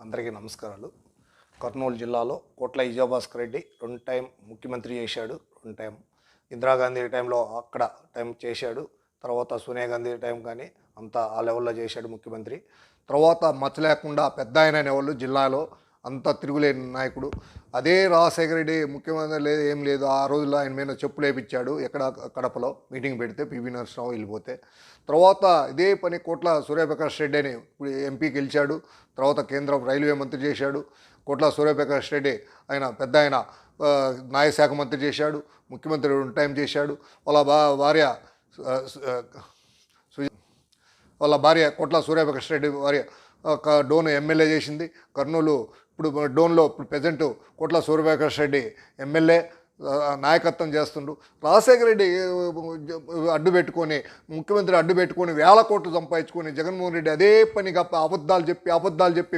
అందరికీ నమస్కారాలు. కర్నూలు జిల్లాలో కోట్ల విజయభాస్కర్ రెడ్డి 2 టైం ముఖ్యమంత్రి చేశాడు. 2 టైం ఇందిరాగాంధీ టైంలో అక్కడ టైం చేశాడు. తర్వాత సోనియా గాంధీ టైం కానీ అంతా ఆ లెవెల్లో చేశాడు ముఖ్యమంత్రి. తర్వాత మచ్చ లేకుండా పెద్ద ఆయన అనేవాళ్ళు జిల్లాలో అంత తిరుగులేని నాయకుడు. అదే రాజశేఖర రెడ్డి ముఖ్యమంత్రి లేదు, ఏం లేదు. ఆ రోజుల్లో ఆయన మీద చెప్పులు వేయించాడు. ఎక్కడ కడపలో మీటింగ్ పెడితే పివి నరసింహరావు వెళ్ళిపోతే. తర్వాత ఇదే పని కోట్ల సూర్యప్రకాష్ రెడ్డి అని ఎంపీ గెలిచాడు. తర్వాత కేంద్రం రైల్వే మంత్రి చేశాడు. కోట్ల సూర్యప్రకాష్ రెడ్డి ఆయన పెద్ద ఆయన న్యాయశాఖ మంత్రి చేశాడు. ముఖ్యమంత్రి 2 టైం చేశాడు. వాళ్ళ భార్య కోట్ల సూర్యప్రకాష్ రెడ్డి భార్య డోన్ ఎమ్మెల్యే చేసింది. కర్నూలు ఇప్పుడు డోన్లో ప్రజెంట్ కోట్ల సూర్యప్రకాష్ రెడ్డి ఎమ్మెల్యే నాయకత్వం చేస్తుండ్రు. రాజశేఖర రెడ్డి అడ్డు పెట్టుకొని ముఖ్యమంత్రి అడ్డు పెట్టుకొని 1000 కోట్లు సంపాదించుకొని జగన్మోహన్ రెడ్డి అదే పనిగా అబద్ధాలు చెప్పి